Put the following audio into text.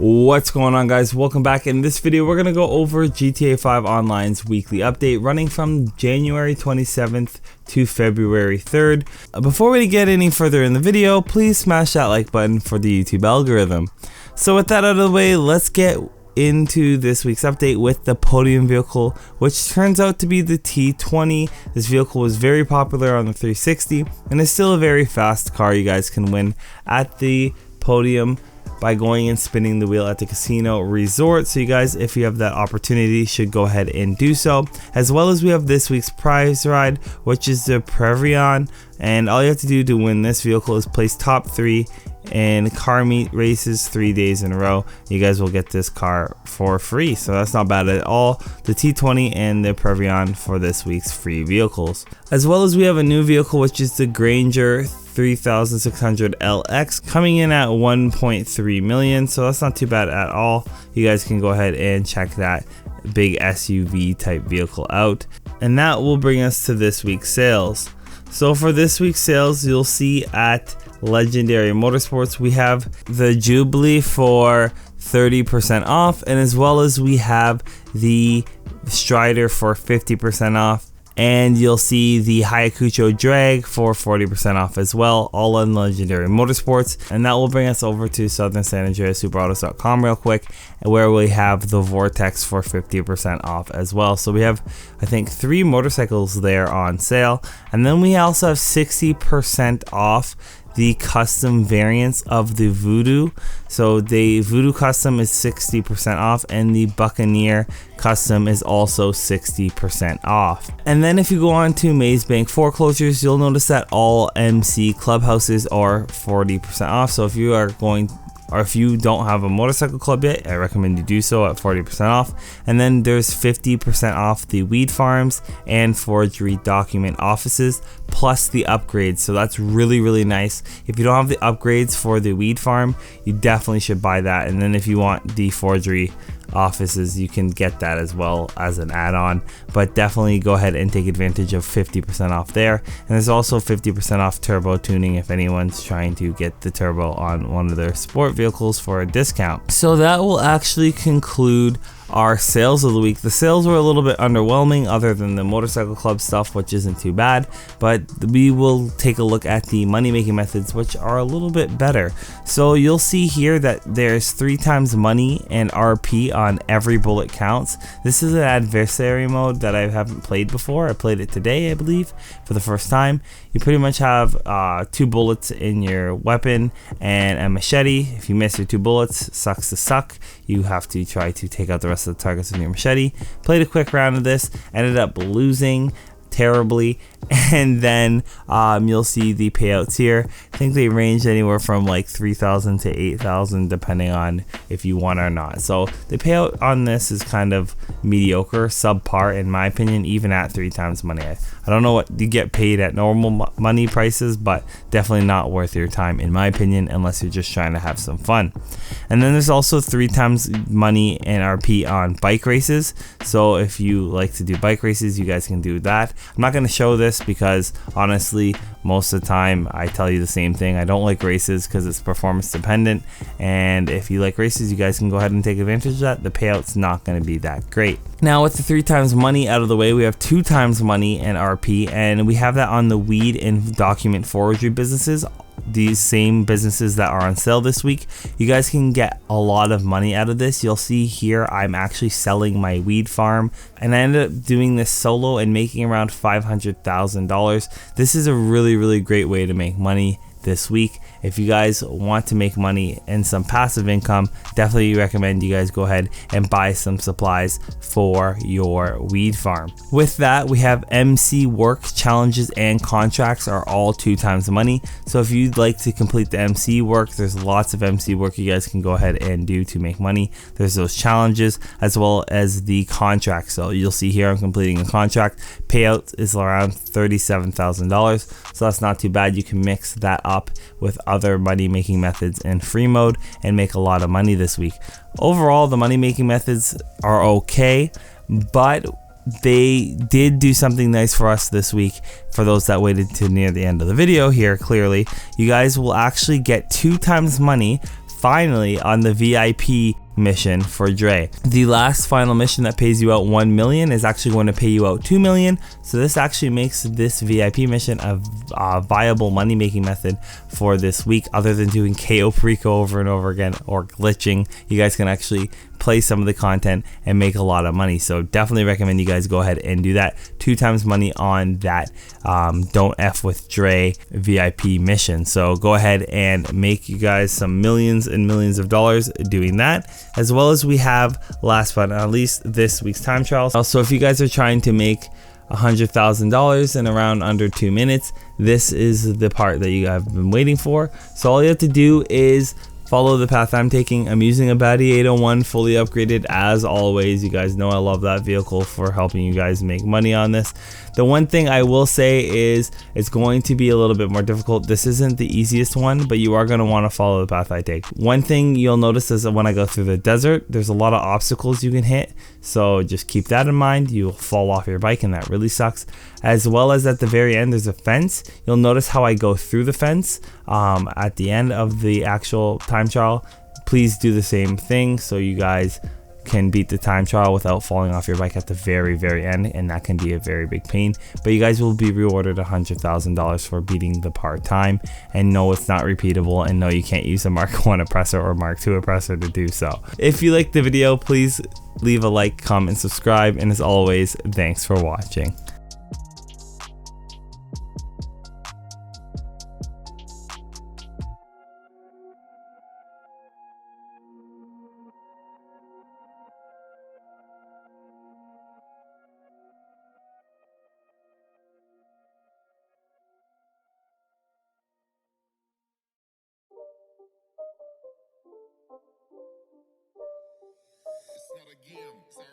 What's going on, guys? Welcome back. In this video we're gonna go over GTA 5 Online's weekly update running from January 27th to February 3rd. Before we get any further in the video, please smash that like button for the YouTube algorithm. So with that out of the way, let's get into this week's update with the Podium Vehicle, which turns out to be the T20. This vehicle was very popular on the 360 and is still a very fast car. You guys can win at the Podium by going and spinning the wheel at the casino resort. So you guys, if you have that opportunity, should go ahead and do so. As well as we have this week's prize ride, which is the Previon, and all you have to do to win this vehicle is place top 3 in car meet races 3 days in a row. You guys will get this car for free, so that's not bad at all. The T20 and the Previon for this week's free vehicles. As well as we have a new vehicle, which is the Granger 3600 LX, coming in at 1.3 million, so that's not too bad at all. You guys can go ahead and check that big SUV type vehicle out, and that will bring us to this week's sales. So for this week's sales, you'll see at Legendary Motorsports we have the Jubilee for 30% off, and as well as we have the Strider for 50% off, and you'll see the Hayakucho Drag for 40% off as well, all on Legendary Motorsports. And that will bring us over to Southern San Andreas Superautos.com real quick, where we have the Vortex for 50% off as well. So we have, I think, 3 motorcycles there on sale, and then we also have 60% off the custom variants of the Voodoo. So the Voodoo custom is 60% off, and the Buccaneer custom is also 60% off. And then if you go on to Maze Bank foreclosures, you'll notice that all MC clubhouses are 40% off. So if you are going, or if you don't have a motorcycle club yet, I recommend you do so at 40% off. And then there's 50% off the weed farms and forgery document offices, plus the upgrades. So that's really nice. If you don't have the upgrades for the weed farm, you definitely should buy that. And then if you want the forgery offices, you can get that as well as an add-on, but definitely go ahead and take advantage of 50% off there. And there's also 50% off turbo tuning if anyone's trying to get the turbo on one of their sport vehicles for a discount. So that will actually conclude our sales of the week. The sales were a little bit underwhelming, other than the motorcycle club stuff, which isn't too bad, but we will take a look at the money making methods, which are a little bit better. So you'll see here that there's 3 times money and RP on every bullet counts. This is an adversary mode that I haven't played before. I played it today, I believe, for the first time. You pretty much have 2 bullets in your weapon and a machete. If you miss your 2 bullets, sucks to suck. You have to try to take out the rest of the targets with your machete. Played a quick round of this, ended up losing terribly, and then you'll see the payouts here. I think they range anywhere from like 3,000 to 8,000 depending on if you won or not. So the payout on this is kind of mediocre, subpar in my opinion, even at 3 times money. I don't know what you get paid at normal money prices, but definitely not worth your time in my opinion, unless you're just trying to have some fun. And then there's also 3 times money and RP on bike races. So if you like to do bike races, you guys can do that. I'm not going to show this because honestly, most of the time I tell you the same thing. I don't like races because it's performance dependent, and if you like races, you guys can go ahead and take advantage of that. The payout's not going to be that great. Now with the 3 times money out of the way, we have 2 times money and RP, and we have that on the weed and document forgery businesses. These same businesses that are on sale this week. You guys can get a lot of money out of this. You'll see here I'm actually selling my weed farm, and I ended up doing this solo and making around $500,000. This is a really great way to make money this week. If you guys want to make money and some passive income, definitely recommend you guys go ahead and buy some supplies for your weed farm. With that, we have MC work, challenges, and contracts are all 2 times money. So if you'd like to complete the MC work, there's lots of MC work you guys can go ahead and do to make money. There's those challenges as well as the contract. So you'll see here I'm completing a contract. Payout is around $37,000, so that's not too bad. You can mix that up with other money making methods in free mode and make a lot of money this week. Overall, the money making methods are okay, but they did do something nice for us this week. For those that waited to near the end of the video here, clearly you guys will actually get 2 times money finally on the VIP mission for Dre. The last final mission that pays you out 1 million is actually going to pay you out 2 million. So this actually makes this VIP mission a viable money making method for this week, other than doing KO Perico over and over again or glitching. You guys can actually play some of the content and make a lot of money. So definitely recommend you guys go ahead and do that. 2 times money on that Don't F with Dre VIP mission. So go ahead and make you guys some millions and millions of dollars doing that. As well as we have, last but not least, this week's time trial. So if you guys are trying to make $100,000 in around under 2 minutes, this is the part that you have been waiting for. So all you have to do is follow the path I'm taking. I'm using a Baddie 801 fully upgraded as always. You guys know I love that vehicle for helping you guys make money on this. The one thing I will say is it's going to be a little bit more difficult. This isn't the easiest one, but you are going to want to follow the path I take. One thing you'll notice is that when I go through the desert, there's a lot of obstacles you can hit. So just keep that in mind. You'll fall off your bike and that really sucks. As well as at the very end, there's a fence. You'll notice how I go through the fence at the end of the actual time trial. Please do the same thing so you guys can beat the time trial without falling off your bike at the very end, and that can be a very big pain. But you guys will be rewarded $100,000 for beating the part time, and no, it's not repeatable, and no, you can't use a Mark 1 oppressor or Mark 2 oppressor to do so. If you liked the video, please leave a like, comment, subscribe, and as always, thanks for watching. It's not a game.